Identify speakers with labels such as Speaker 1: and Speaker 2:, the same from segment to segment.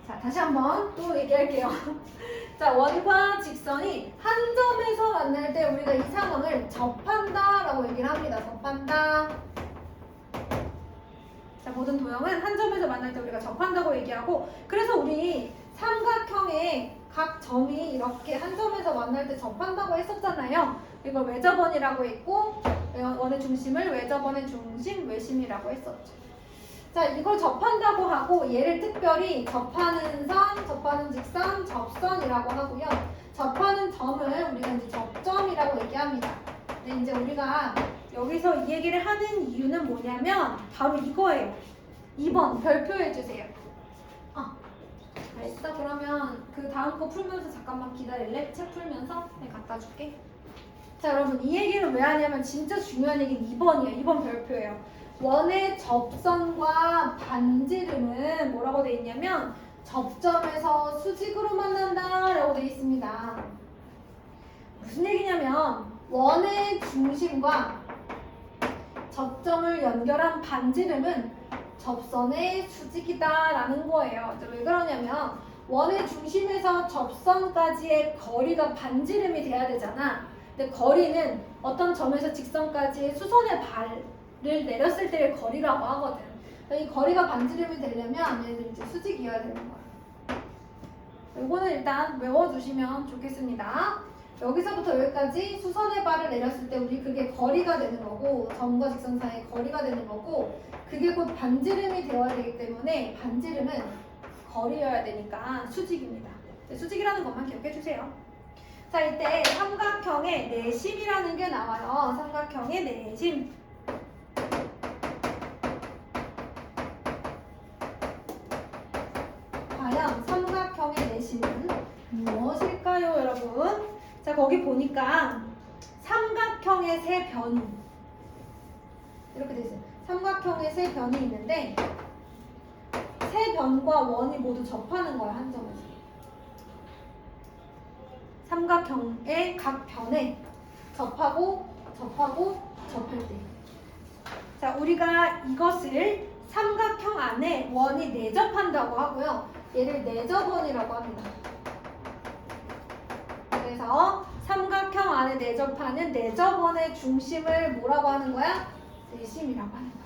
Speaker 1: 자, 다시 한번 또 얘기할게요. 자, 원과 직선이 한 점에서 만날 때 우리가 이 상황을 접한다 라고 얘기를 합니다. 접한다. 자, 모든 도형은 한 점에서 만날 때 우리가 접한다고 얘기하고, 그래서 우리 삼각형의 각 점이 이렇게 한 점에서 만날 때 접한다고 했었잖아요. 이걸 외접원이라고 했고, 원의 중심을 외접원의 중심, 외심이라고 했었죠. 자, 이걸 접한다고 하고 얘를 특별히 접하는 선, 접하는 직선, 접선이라고 하고요. 접하는 점을 우리가 이제 접점이라고 얘기합니다. 근데 이제 우리가 여기서 이 얘기를 하는 이유는 뭐냐면 바로 이거예요. 2번 별표해 주세요. 알겠어? 그러면 그 다음 거 풀면서 잠깐만 기다릴래? 책 풀면서 내가 갖다 줄게. 자, 여러분 이 얘기를 왜 하냐면 진짜 중요한 얘기는 2번이에요. 2번 별표예요. 원의 접선과 반지름은 뭐라고 돼 있냐면 접점에서 수직으로 만난다 라고 돼 있습니다. 무슨 얘기냐면 원의 중심과 접점을 연결한 반지름은 접선의 수직이다 라는 거예요. 왜 그러냐면 원의 중심에서 접선까지의 거리가 반지름이 돼야 되잖아. 근데 거리는 어떤 점에서 직선까지의 수선의 발을 내렸을 때의 거리라고 하거든. 이 거리가 반지름이 되려면 얘들 이제 수직이어야 되는 거야. 이거는 일단 외워두시면 좋겠습니다. 여기서부터 여기까지 수선의 발을 내렸을 때 우리 그게 거리가 되는 거고, 점과 직선 사이의 거리가 되는 거고, 그게 곧 반지름이 되어야 되기 때문에 반지름은 거리여야 되니까 수직입니다. 수직이라는 것만 기억해 주세요. 자, 이때 삼각형의 내심이라는 게 나와요. 삼각형의 내심. 과연 삼각형의 내심은 무엇일까요, 여러분? 자, 거기 보니까 삼각형의 세 변이 이렇게 돼 있어요. 삼각형의 세 변이 있는데 세 변과 원이 모두 접하는 거야, 한 점에서. 삼각형의 각 변에 접할 때. 자, 우리가 이것을 삼각형 안에 원이 내접한다고 하고요. 얘를 내접원이라고 합니다. 그래서 삼각형 안에 내접하는 내접원의 중심을 뭐라고 하는 거야? 내심이라고 하는 거야.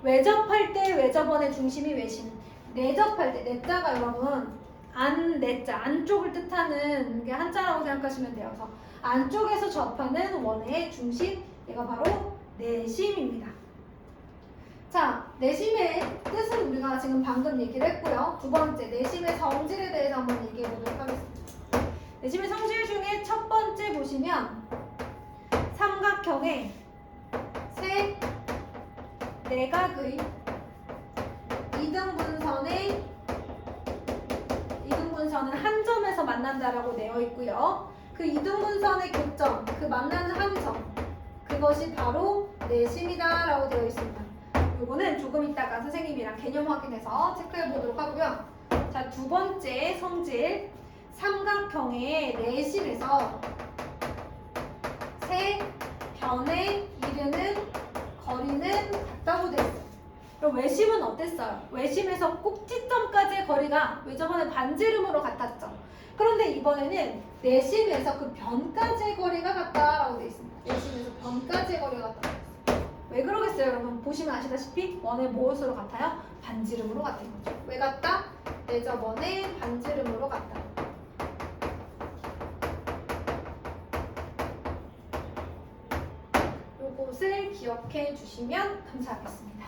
Speaker 1: 외접할 때 외접원의 중심이 외심. 내접할 때, 내자가 여러분 내자, 안쪽을 뜻하는 게 한자라고 생각하시면 돼요. 그래서 안쪽에서 접하는 원의 중심, 얘가 바로 내심입니다. 자, 내심의 뜻은 우리가 지금 방금 얘기를 했고요. 두 번째, 내심의 성질에 대해서 한번 얘기해 보도록 하겠습니다. 내심의 성질 중에 첫 번째 보시면 삼각형의 세 내각의 이등분선은 한 점에서 만난다라고 되어 있고요. 그 이등분선의 교점, 그 만나는 한 점, 그것이 바로 내심이다라고 되어 있습니다. 요거는 조금 이따가 선생님이랑 개념 확인해서 체크해 보도록 하고요. 자, 두 번째 성질, 삼각형의 내심에서 세 변에 이르는 거리는 같다고 되어 있어요. 그럼 외심은 어땠어요? 외심에서 꼭지점까지의 거리가 외접원의 반지름으로 같았죠. 그런데 이번에는 내심에서 그 변까지의 거리가 같다라고 되어 있습니다. 내심에서 변까지의 거리가 같다. 왜 그러겠어요, 여러분? 보시면 아시다시피 원의 무엇으로 같아요? 반지름으로 같은 거죠. 왜 같다? 내접원의 반지름으로 같다. 요것을 기억해 주시면 감사하겠습니다.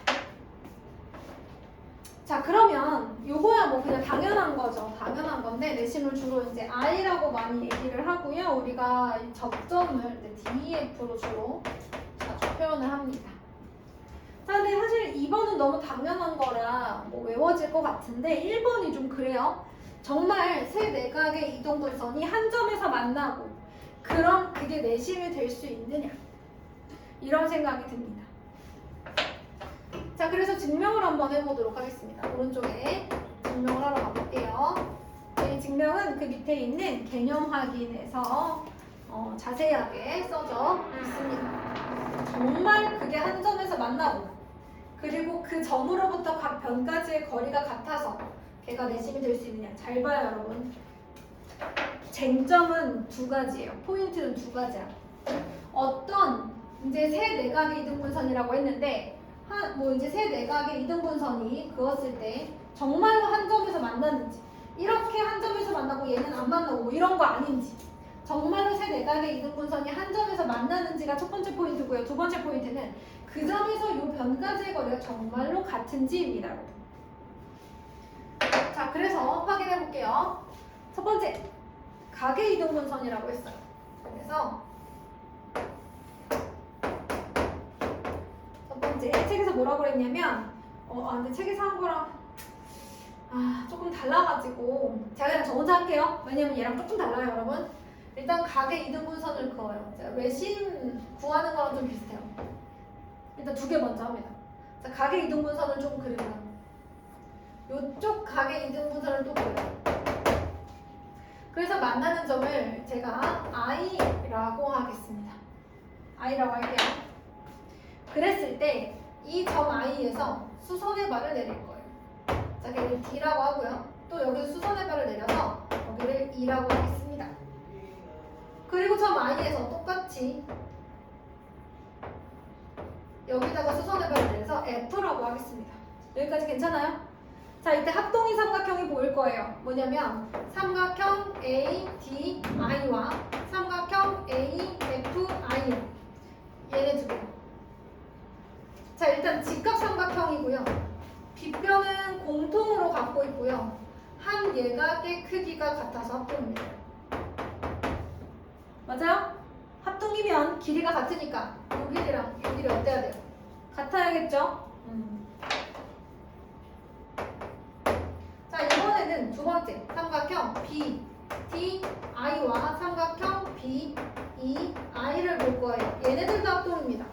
Speaker 1: 자, 그러면 요거야 뭐 그냥 당연한 거죠. 당연한 건데 내심을 주로 이제 I라고 많이 얘기를 하고요. 우리가 접점을 DEF로 주로 자주 표현을 합니다. 자, 근데 사실 2번은 너무 당연한 거라 뭐 외워질 것 같은데 1번이 좀 그래요. 정말 세 내각의 이동분선이 한 점에서 만나고 그럼 그게 내심이 될 수 있느냐, 이런 생각이 듭니다. 자, 그래서 증명을 한번 해보도록 하겠습니다. 오른쪽에 증명을 하러 가볼게요. 이 증명은 그 밑에 있는 개념 확인에서 자세하게 써져 있습니다. 정말 그게 한 점에서 만나고 그리고 그 점으로부터 각 변까지의 거리가 같아서 걔가 내심이 될 수 있느냐. 잘 봐요, 여러분. 쟁점은 두 가지예요. 포인트는 두 가지야. 어떤 이제 세 내각의 이등분선이라고 했는데 이제 세 내각의 이등분선이 그었을 때 정말로 한 점에서 만났는지, 이렇게 한 점에서 만나고 얘는 안 만나고 뭐 이런 거 아닌지, 정말로 세 내각의 이등분선이 한 점에서 만나는지가 첫 번째 포인트고요. 두 번째 포인트는 그 점에서 이 변까지의 거리가 정말로 같은지입니다. 자, 그래서 확인해 볼게요. 첫 번째, 각의 이등분선이라고 했어요. 그래서 첫 번째, 책에서 뭐라고 그랬냐면 근데 책에서 한 거랑 조금 달라가지고 제가 그냥 저 혼자 할게요. 왜냐면 얘랑 조금 달라요, 여러분. 일단 각의 이등분선을 그어요. 외심 구하는 거랑 좀 비슷해요. 일단 두 개 먼저 합니다. 자, 각의 이등분선을 좀 그립니다. 이쪽 각의 이등분선을 또 그려요. 그래서 만나는 점을 제가 I라고 하겠습니다. I라고 할게요. 그랬을 때 이 점 I에서 수선의 발을 내릴 거예요. 자, 걔를 D라고 하고요. 또 여기서 수선의 발을 내려서 여기를 E라고 하겠습니다. 그리고 점 I에서 똑같이 여기다가 수선의 발을 내려서 F라고 하겠습니다. 여기까지 괜찮아요? 자, 이때 합동인 삼각형이 보일 거예요. 뭐냐면 삼각형 ADI와 삼각형 AFI, 얘네 두 개. 자, 일단 직각 삼각형이고요. 빗변은 공통으로 갖고 있고요. 한 예각의 크기가 같아서 합동입니다. 맞아요? 합동이면 길이가 같으니까 이 길이랑 이 길이 어때야 돼요? 같아야겠죠? 자, 이번에는 두 번째 삼각형 BDI와 삼각형 BEI를 볼 거예요. 얘네들도 합동입니다.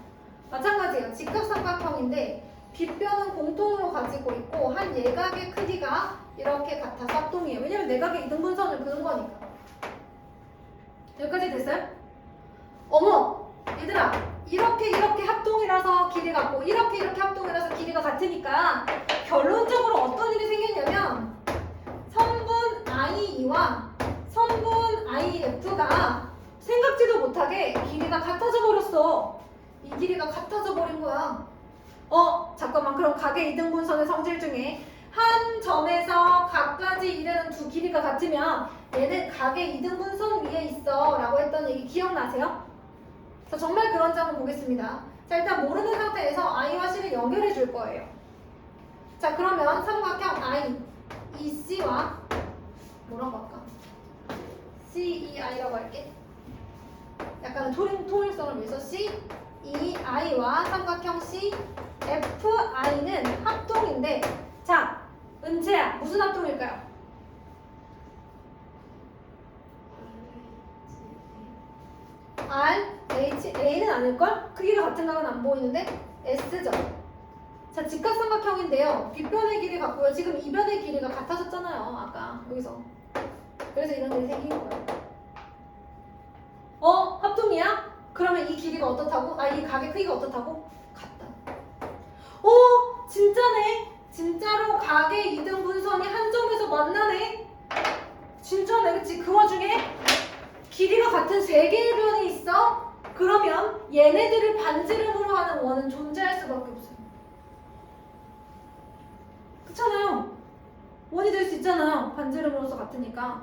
Speaker 1: 마찬가지예요. 직각 삼각형인데 빗변은 공통으로 가지고 있고 한 예각의 크기가 이렇게 같아서 합동이에요. 왜냐면 내각의 이등분선을 그은 거니까. 여기까지 됐어요? 어머! 얘들아! 이렇게 합동이라서 길이 같고 이렇게 합동이라서 길이가 같으니까 결론적으로 어떤 일이 생겼냐면 성분 IE와 성분 IF가 생각지도 못하게 길이가 같아져 버렸어. 이 길이가 같아져 버린 거야. 잠깐만. 그럼 각의 이등분선의 성질 중에 한 점에서 각까지 이르는 두 길이가 같으면 얘는 각의 이등분선 위에 있어 라고 했던 얘기 기억나세요? 자, 정말 그런지 한번 보겠습니다. 자, 일단 모르는 상태에서 I와 C를 연결해 줄 거예요. 자, 그러면 삼각형 I, EC와 뭐라고 할까? CEI라고 할게. 약간 통일성을 위해서 CEI와 삼각형 CFI는 합동인데, 자, 은채야, 무슨 합동일까요? R, H, A는 아닐걸? 크기가 같은 각은 안 보이는데 S죠. 자, 직각삼각형인데요. 뒷변의 길이 같고요. 지금 이변의 길이가 같아졌잖아요. 아까 여기서. 그래서 이런 일이 생긴 거예요. 합동이야? 그러면 이 길이가 어떻다고? 이 각의 크기가 어떻다고? 같다. 진짜네. 진짜로 각의 이등분선이 한 점에서 만나네. 진짜네, 그치? 그 와중에 길이가 같은 세 개의 변이 있어? 그러면 얘네들을 반지름으로 하는 원은 존재할 수밖에 없어요. 그렇잖아요. 원이 될 수 있잖아요. 반지름으로서 같으니까.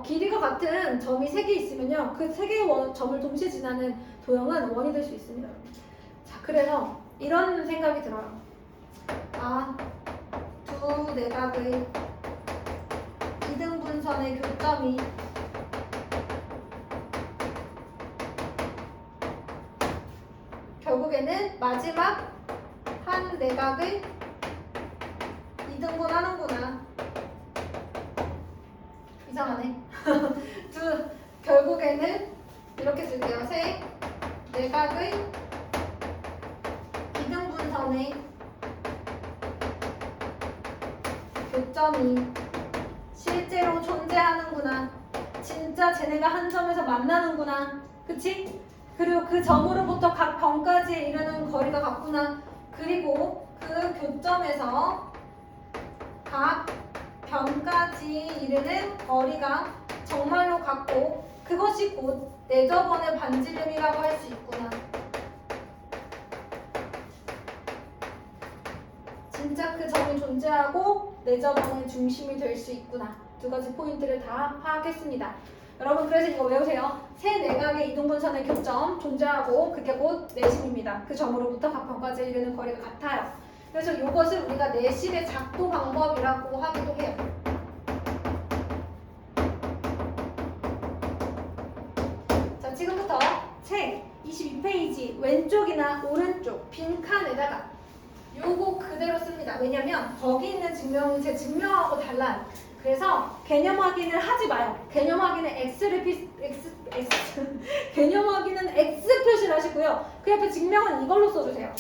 Speaker 1: 길이가 같은 점이 3개 있으면요. 그 3개의 점을 동시에 지나는 도형은 원이 될 수 있습니다. 자, 그래서 이런 생각이 들어요. 두 내각의 이등분선의 교점이 결국에는 마지막 한 내각을 이등분 하는구나. 이상하네. 결국에는 이렇게 쓸게요. 세 내각의 이등분선의 교점이 실제로 존재하는구나. 진짜 쟤네가 한 점에서 만나는구나. 그치? 그리고 그 점으로부터 각 변까지 이르는 거리가 같구나. 그리고 그 교점에서 각 변까지 이르는 거리가 정말로 같고 그것이 곧 내저번의 반지름이라고 할 수 있구나. 진짜 그 점이 존재하고 내저번의 중심이 될 수 있구나. 두 가지 포인트를 다 파악했습니다. 여러분 그래서 이거 외우세요. 세 내각의 이등분선의 교점 존재하고 그게 곧 내심입니다. 그 점으로부터 각변까지 이르는 거리가 같아요. 그래서 이것을 우리가 내심의 작도 방법이라고 하기도 해요. 자, 지금부터 책 22페이지 왼쪽이나 오른쪽 빈칸에다가 요거 그대로 씁니다. 왜냐면 거기 있는 증명은 제 증명하고 달라요. 그래서 개념 확인을 하지 마요. 개념 확인은 개념 확인은 X 표시를 하시고요. 그 옆에 증명은 이걸로 써주세요.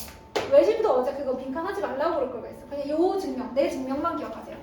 Speaker 1: 외심도 어제 그거 빈칸 하지 말라고 그럴 거가 있어. 그냥 요 증명, 내 증명만 기억하세요.